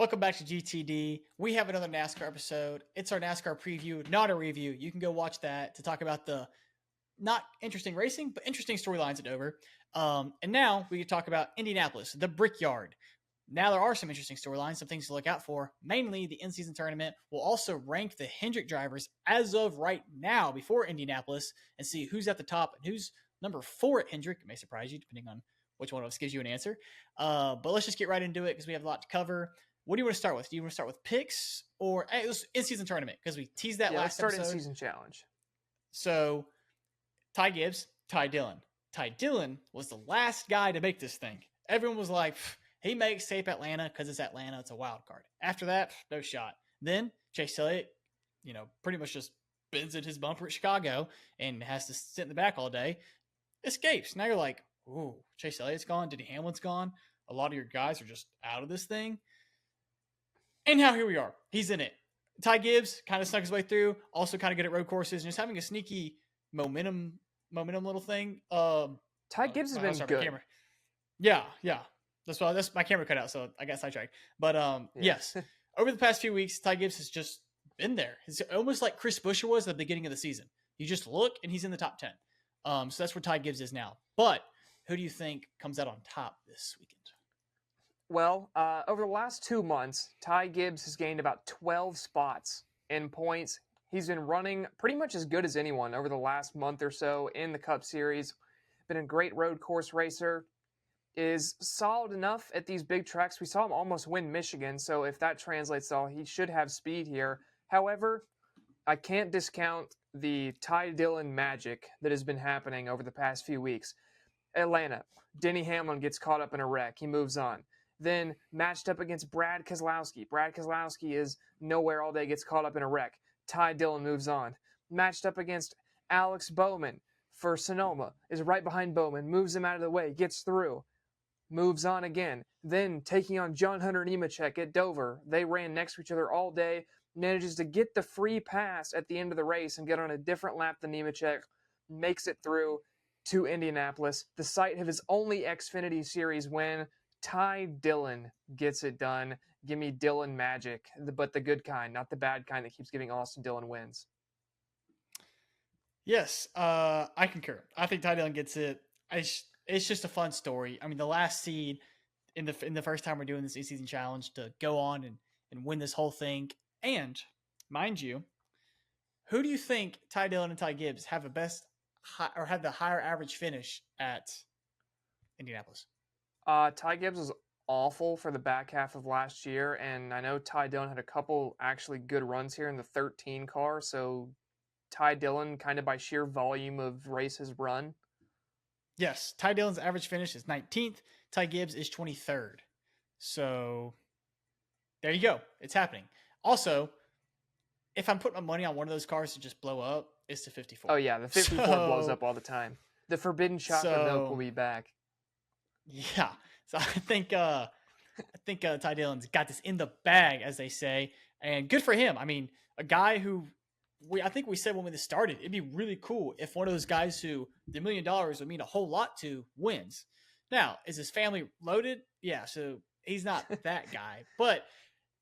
Welcome back to GTD. We have another NASCAR episode. It's our NASCAR preview, not a review. You can go watch that to talk about the not interesting racing, but interesting storylines at Dover. And now we can talk about Indianapolis, the Brickyard. Now there are some interesting storylines, some things to look out for. Mainly the in-season tournament. We'll also rank the Hendrick drivers as of right now before Indianapolis and see who's at the top and who's number 4 at Hendrick. It may surprise you depending on which one of us gives you an answer. But let's just get right into it because we have a lot to cover. What do you want to start with? Do you want to start with picks or in-season tournament? Because we teased that last episode. Let's start in-season challenge. So, Ty Gibbs, Ty Dillon. Ty Dillon was the last guy to make this thing. Everyone was like, he makes tape Atlanta because it's Atlanta. It's a wild card. After that, no shot. Then Chase Elliott, pretty much just bends in his bumper at Chicago and has to sit in the back all day. Escapes. Now you're like, ooh, Chase Elliott's gone. Denny Hamlin's gone. A lot of your guys are just out of this thing. And now here we are. He's in it. Ty Gibbs kind of snuck his way through. Also kind of good at road courses and just having a sneaky momentum little thing. Ty Gibbs has been good. Yeah. That's my camera cut out, so I got sidetracked. But yes, over the past few weeks, Ty Gibbs has just been there. It's almost like Chris Buescher was at the beginning of the season. You just look and he's in the top 10. So that's where Ty Gibbs is now. But who do you think comes out on top this weekend? Well, over the last 2 months, Ty Gibbs has gained about 12 spots in points. He's been running pretty much as good as anyone over the last month or so in the Cup Series. Been a great road course racer. Is solid enough at these big tracks. We saw him almost win Michigan, so if that translates at all, he should have speed here. However, I can't discount the Ty Dillon magic that has been happening over the past few weeks. Atlanta, Denny Hamlin gets caught up in a wreck. He moves on. Then matched up against Brad Keselowski. Brad Keselowski is nowhere all day, gets caught up in a wreck. Ty Dillon moves on. Matched up against Alex Bowman for Sonoma. Is right behind Bowman. Moves him out of the way. Gets through. Moves on again. Then taking on John Hunter Nemechek at Dover. They ran next to each other all day. Manages to get the free pass at the end of the race and get on a different lap than Nemechek. Makes it through to Indianapolis. The site of his only Xfinity Series win. Ty Dillon gets it done. Give me Dillon magic, but the good kind, not the bad kind that keeps giving Austin Dillon wins. Yes, I concur. I think Ty Dillon gets it. It's just a fun story. I mean, the last seed in the first time we're doing this in-season challenge to go on and win this whole thing. And mind you, who do you think Ty Dillon and Ty Gibbs have have the higher average finish at Indianapolis? Ty Gibbs was awful for the back half of last year, and I know Ty Dillon had a couple actually good runs here in the 13 car, so Ty Dillon, kind of by sheer volume of races run. Yes, Ty Dillon's average finish is 19th. Ty Gibbs is 23rd. So there you go. It's happening. Also, if I'm putting my money on one of those cars to just blow up, it's the 54. Oh, yeah, the 54 blows up all the time. The forbidden chocolate milk will be back. Yeah, so I think Ty Dillon's got this in the bag, as they say, and good for him. I mean, a guy who I think we said when this started, it'd be really cool if one of those guys who the $1 million would mean a whole lot to wins. Now, is his family loaded? Yeah, so he's not that guy, but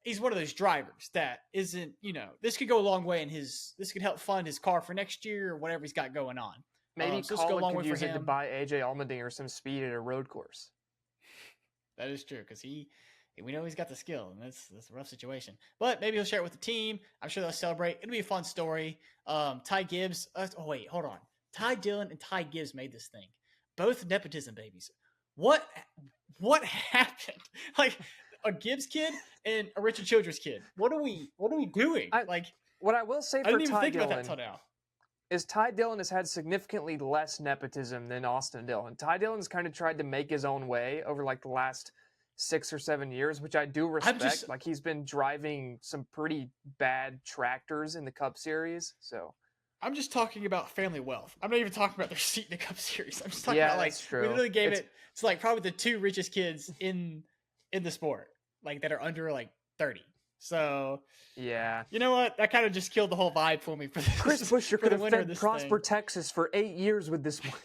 he's one of those drivers that isn't. This could go a long way in this could help fund his car for next year or whatever he's got going on. Maybe Colin could use it to buy AJ Allmendinger some speed at a road course. That is true, because we know he's got the skill, and that's a rough situation. But maybe he'll share it with the team. I'm sure they'll celebrate. It'll be a fun story. Ty Gibbs. Wait, hold on. Ty Dillon and Ty Gibbs made this thing. Both nepotism babies. What happened? Like a Gibbs kid and a Richard Childress kid. What are we doing? What I will say for I didn't even Ty think Dillon about that until now. is Ty Dillon has had significantly less nepotism than Austin Dillon. Ty Dillon's kind of tried to make his own way over like the last 6 or 7 years, which I do respect. He's been driving some pretty bad tractors in the Cup Series. So I'm just talking about family wealth. I'm not even talking about their seat in the Cup Series. I'm just talking about that's true. We literally gave it to like probably the 2 richest kids in the sport, like that are under like 30. So yeah, you know what? That kind of just killed the whole vibe for me. For this, Chris Buescher could have fed this Prosper, Texas for 8 years with this money.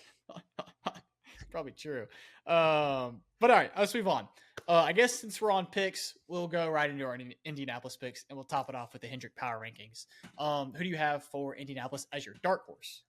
Probably true. But all right, let's move on. I guess since we're on picks, we'll go right into our Indianapolis picks, and we'll top it off with the Hendrick Power Rankings. Who do you have for Indianapolis as your dark horse?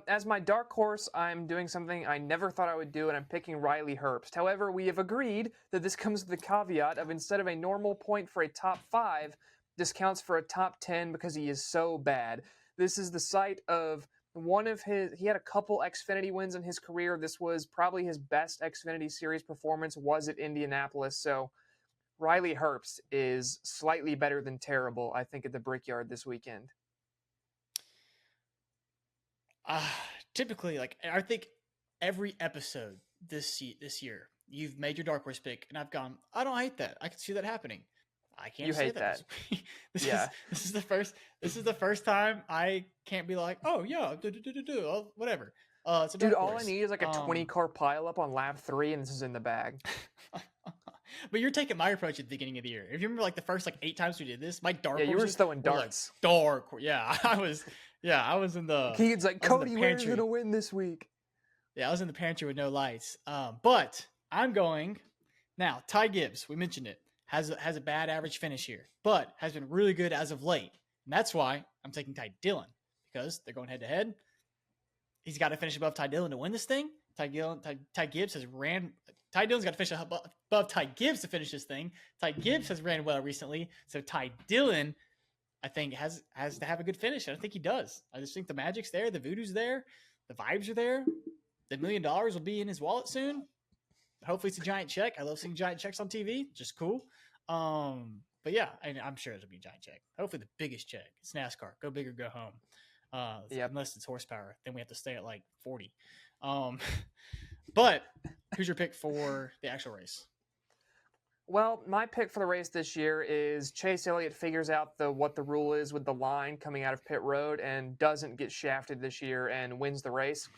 As my dark horse, I'm doing something I never thought I would do, and I'm picking Riley Herbst. However, we have agreed that this comes with the caveat of instead of a normal point for a top 5, this counts for a top 10 because he is so bad. This is the site of he had a couple Xfinity wins in his career. This was probably his best Xfinity Series performance was at Indianapolis. So Riley Herbst is slightly better than terrible, I think, at the Brickyard this weekend. Typically, like I think every episode this year, you've made your dark horse pick, and I've gone, I don't hate that. I can see that happening. I can't. You say hate that. This is the first. This is the first time I can't be like, oh yeah, whatever. It's a Dude, dark all horse. I need is like a 20-car pileup on lap 3, and this is in the bag. But you're taking my approach at the beginning of the year. If you remember, like the first 8 times we did this, my dark. Yeah, you were just throwing darts. Dark. Yeah, I was. Yeah, I was in the. Keegan's like, Cody, where's gonna win this week? Yeah, I was in the pantry with no lights. But I'm going now. Ty Gibbs, we mentioned it, has a bad average finish here, but has been really good as of late, and that's why I'm taking Ty Dillon because they're going head to head. He's got to finish above Ty Dillon to win this thing. Ty Gibbs has ran. Ty Dillon's got to finish above Ty Gibbs to finish this thing. Ty Gibbs has ran well recently, so Ty Dillon, I think, has to have a good finish, and I think he does. I just think the magic's there, the voodoo's there, the vibes are there. The $1 million will be in his wallet soon. Hopefully it's a giant check. I love seeing giant checks on TV. Just cool. But yeah, I'm sure it'll be a giant check. Hopefully the biggest check. It's NASCAR. Go big or go home. Unless it's horsepower, then we have to stay at like 40. But who's your pick for the actual race? Well, my pick for the race this year is Chase Elliott figures out what the rule is with the line coming out of pit road and doesn't get shafted this year and wins the race.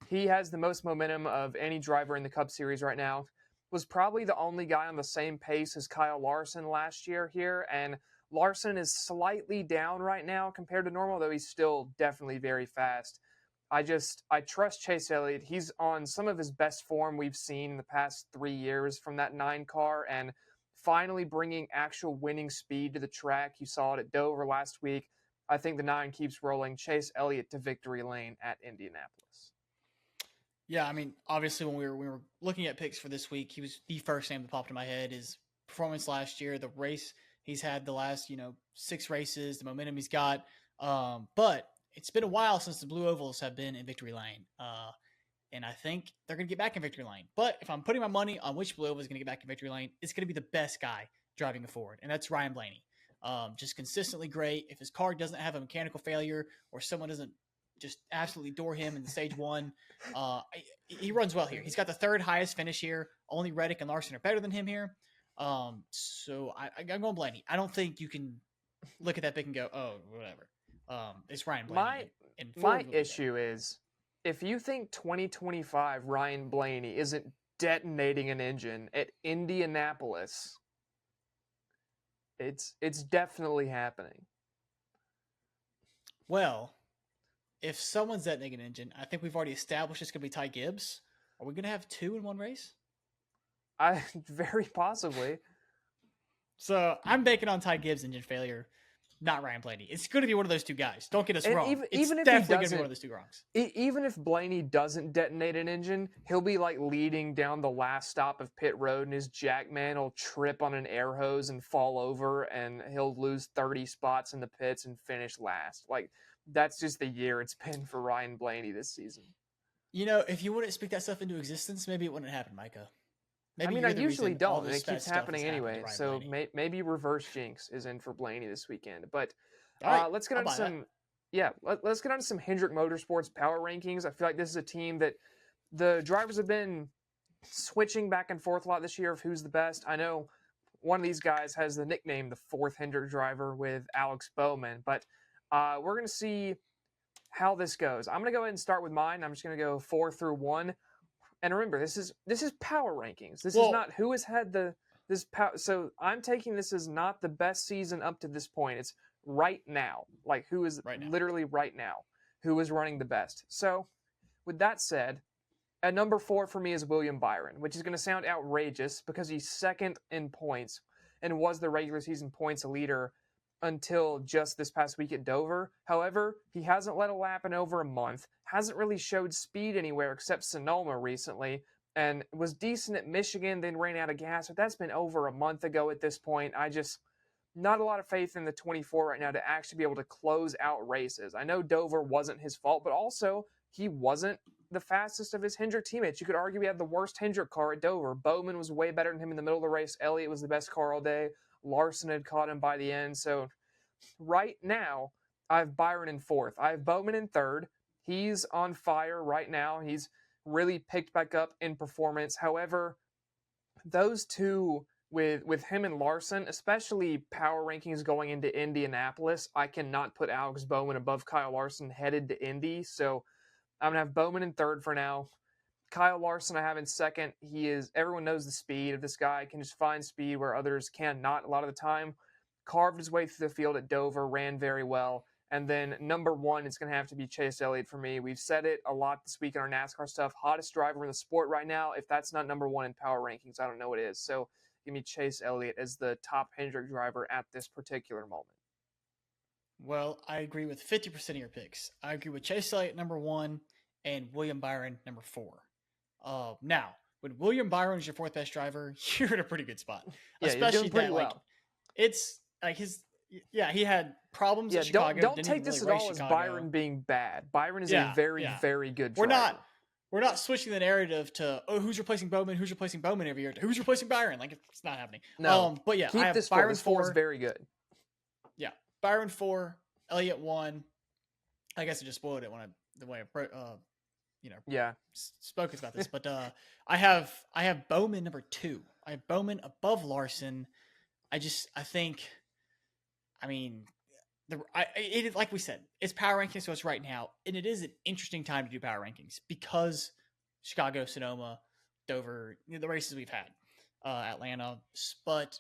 He has the most momentum of any driver in the Cup Series right now. Was probably the only guy on the same pace as Kyle Larson last year here, and Larson is slightly down right now compared to normal, though he's still definitely very fast. I trust Chase Elliott. He's on some of his best form we've seen in the past 3 years from that 9 car, and finally bringing actual winning speed to the track. You saw it at Dover last week. I think the 9 keeps rolling. Chase Elliott to victory lane at Indianapolis. Yeah, I mean, obviously when we were looking at picks for this week, he was the first name that popped in my head. His performance last year, the race he's had the last 6 races, the momentum he's got. But it's been a while since the Blue Ovals have been in victory lane. And I think they're going to get back in victory lane. But if I'm putting my money on which Blue Oval is going to get back in victory lane, it's going to be the best guy driving a Ford, and that's Ryan Blaney. Just consistently great. If his car doesn't have a mechanical failure or someone doesn't just absolutely door him in the stage 1, he runs well here. He's got the 3rd highest finish here. Only Reddick and Larson are better than him here. So I'm going Blaney. I don't think you can look at that pick and go, oh, whatever. It's Ryan Blaney. My issue is, if you think 2025 Ryan Blaney isn't detonating an engine at Indianapolis, it's definitely happening. Well, if someone's detonating an engine, I think we've already established it's going to be Ty Gibbs. Are we going to have 2 in one race? Very possibly. So I'm banking on Ty Gibbs' engine failure, not Ryan Blaney. It's going to be one of those 2 guys. Don't get us wrong. Even if definitely going to be one of those 2 wrongs. Even if Blaney doesn't detonate an engine, he'll be like leading down the last stop of pit road, and his jackman will trip on an air hose and fall over, and he'll lose 30 spots in the pits and finish last. Like, that's just the year it's been for Ryan Blaney this season. If you wouldn't speak that stuff into existence, maybe it wouldn't happen, Micah. Maybe I usually don't, and it keeps happening anyway. So maybe reverse jinx is in for Blaney this weekend. But let's get on some. Yeah, let's get on to some Hendrick Motorsports power rankings. I feel like this is a team that the drivers have been switching back and forth a lot this year of who's the best. I know one of these guys has the nickname the 4th Hendrick driver with Alex Bowman, but we're going to see how this goes. I'm going to go ahead and start with mine. I'm just going to go 4 through 1. And remember, this is power rankings. This is not who has had this power. So I'm taking this as not the best season up to this point. It's right now, like who is literally right now, who is running the best. So with that said, At number 4 for me is William Byron, which is going to sound outrageous because he's second in points and was the regular season points leader until just this past week at Dover. However, he hasn't led a lap in over a month, hasn't really showed speed anywhere except Sonoma recently, and was decent at Michigan, then ran out of gas, but that's been over a month ago at this point. Not a lot of faith in the 24 right now to actually be able to close out races. I know Dover wasn't his fault, but also he wasn't the fastest of his Hendrick teammates. You could argue he had the worst Hendrick car at Dover. Bowman was way better than him in the middle of the race. Elliott was the best car all day. Larson had caught him by the end. So right now, I have Byron in 4th. I have Bowman in 3rd. He's on fire right now. He's really picked back up in performance. However, those two with him and Larson, especially power rankings going into Indianapolis, I cannot put Alex Bowman above Kyle Larson headed to Indy. So I'm going to have Bowman in 3rd for now. Kyle Larson I have in 2nd. Everyone knows the speed of this guy. Can just find speed where others cannot a lot of the time. Carved his way through the field at Dover, ran very well. And then number 1 is going to have to be Chase Elliott for me. We've said it a lot this week in our NASCAR stuff. Hottest driver in the sport right now. If that's not number 1 in power rankings, I don't know what is. So give me Chase Elliott as the top Hendrick driver at this particular moment. Well, I agree with 50% of your picks. I agree with Chase Elliott number 1 and William Byron number 4. Now, when William Byron is your 4th best driver, you're in a pretty good spot. Yeah, especially you're doing pretty that, well. It's like he had problems at Chicago. Don't take this really at all as Byron being bad. Byron is a very, very good driver. We're not switching the narrative to, who's replacing Bowman every year, to who's replacing Byron. Like, it's not happening. No. But yeah, keep I have this Byron 4 is very good. Yeah. Byron 4, Elliott 1. I guess I just spoiled it when spoke about this. But I have Bowman number 2. I have Bowman above Larson. Like we said, it's power rankings, so it's right now, and it is an interesting time to do power rankings because Chicago, Sonoma, Dover, the races we've had, Atlanta, but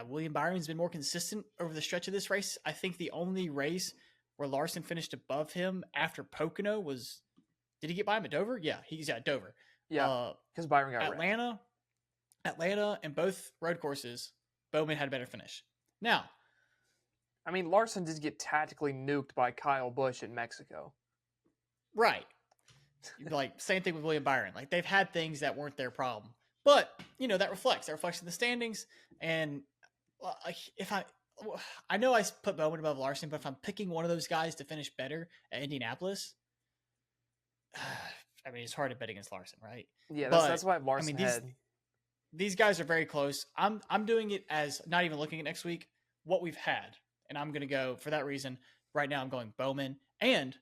William Byron's been more consistent over the stretch of this race. I think the only race where Larson finished above him after Pocono was, did he get by him at Dover? Yeah, he's at Dover. Yeah, because Byron got Atlanta, and both road courses, Bowman had a better finish. Now, I mean, Larson did get tactically nuked by Kyle Busch in Mexico. Right. Like, same thing with William Byron. Like, they've had things that weren't their problem. But, that reflects in the standings. And I know I put Bowman above Larson, but if I'm picking one of those guys to finish better at Indianapolis, it's hard to bet against Larson, right? Yeah, that's why I have Larson these guys are very close. I'm doing it as not even looking at next week, what we've had. And I'm going to go, for that reason, right now I'm going Bowman. And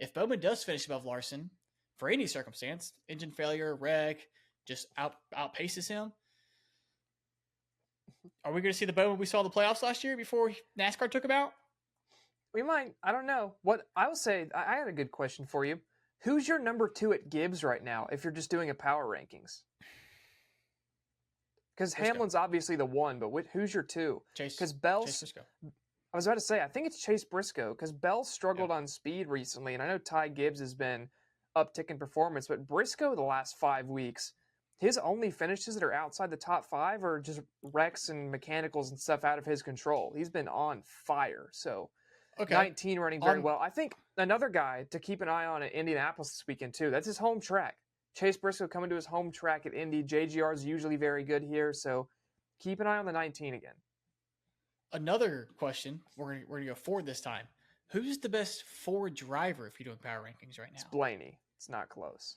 if Bowman does finish above Larson, for any circumstance, engine failure, wreck, just outpaces him, are we going to see the Bowman we saw in the playoffs last year before NASCAR took him out? We might. I don't know. What I will say, I had a good question for you. Who's your number 2 at Gibbs right now if you're just doing a power rankings? Because Hamlin's obviously the 1, but who's your 2? Chase. Because Bell's... Chase Briscoe. I was about to say, I think it's Chase Briscoe, because Bell struggled on speed recently, and I know Ty Gibbs has been uptick in performance, but Briscoe the last 5 weeks, his only finishes that are outside the top 5 are just wrecks and mechanicals and stuff out of his control. He's been on fire, so 19 running very well. I think another guy to keep an eye on at Indianapolis this weekend, too, that's his home track. Chase Briscoe coming to his home track at Indy. JGR is usually very good here, so keep an eye on the 19 again. Another question, we're going to go Ford this time. Who's the best Ford driver if you're doing power rankings right now? It's Blaney. It's not close.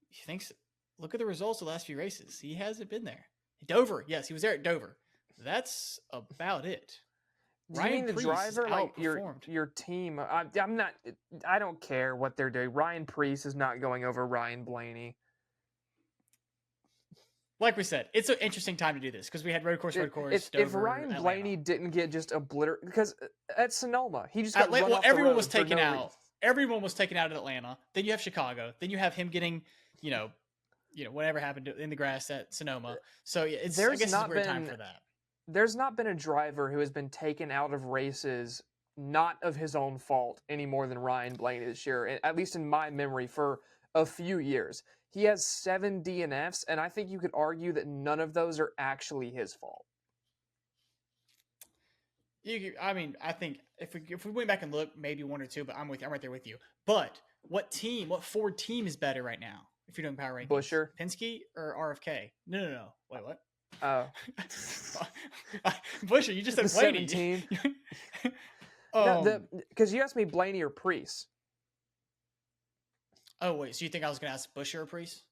You think so? Look at the results of the last few races. He hasn't been there. Dover, yes, he was there at Dover. That's about it. Do you mean the driver, like your team? I'm not. I don't care what they're doing. Ryan Preece is not going over Ryan Blaney. Like we said, it's an interesting time to do this because we had road course, Dover, if Ryan Atlanta. Blaney didn't get just obliterated, because at Sonoma he just got run off everyone the was road taken for no out. reason. Everyone was taken out at Atlanta. Then you have Chicago. Then you have him getting, whatever happened in the grass at Sonoma. So I guess it's a weird time for that. There's not been a driver who has been taken out of races not of his own fault any more than Ryan Blaney this year, at least in my memory, for a few years. He has 7 DNFs, and I think you could argue that none of those are actually his fault. I think if we went back and look, maybe one or two, but I'm right there with you. But what Ford team is better right now? If you're doing power rankings, Busher, Penske, or RFK? No. Wait, what? Oh, Busher, you just said the Blaney. 17. Because you asked me Blaney or Preece. Oh wait, so you think I was going to ask Busher or Priest?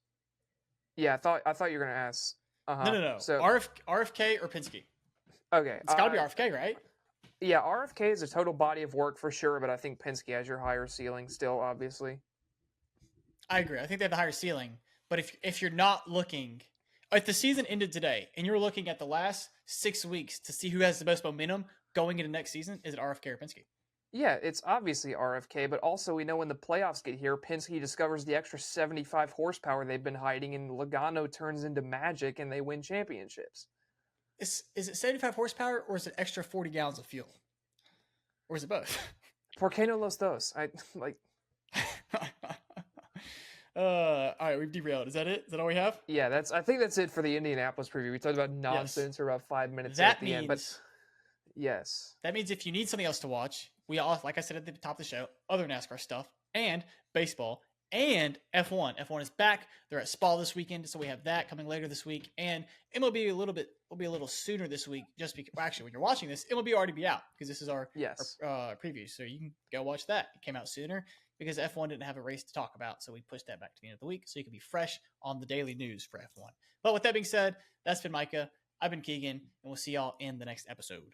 Yeah, I thought you were going to ask. No. So RFK or Penske? Okay, it's got to be RFK, right? Yeah, RFK is a total body of work for sure, but I think Penske has your higher ceiling still, obviously. I agree. I think they have the higher ceiling. But if you're not looking, if the season ended today and you're looking at the last 6 weeks to see who has the most momentum going into next season, is it RFK or Penske? Yeah, it's obviously RFK, but also we know when the playoffs get here, Penske discovers the extra 75 horsepower they've been hiding, and Logano turns into magic, and they win championships. Is it 75 horsepower, or is it extra 40 gallons of fuel? Or is it both? ¿Por qué no los dos? All right, we've derailed. Is that it? Is that all we have? Yeah, I think that's it for the Indianapolis preview. We talked about nonsense for about 5 minutes at the end, but yes. That means if you need something else to watch, we all, like I said at the top of the show, other NASCAR stuff and baseball and F1. F1 is back. They're at Spa this weekend, so we have that coming later this week. And MLB will be a little sooner this week, just because. Well, actually, when you're watching this, MLB already be out because this is our preview. So you can go watch that. It came out sooner because F1 didn't have a race to talk about, so we pushed that back to the end of the week so you can be fresh on the daily news for F1. But with that being said, that's been Micah. I've been Keegan, and we'll see y'all in the next episode.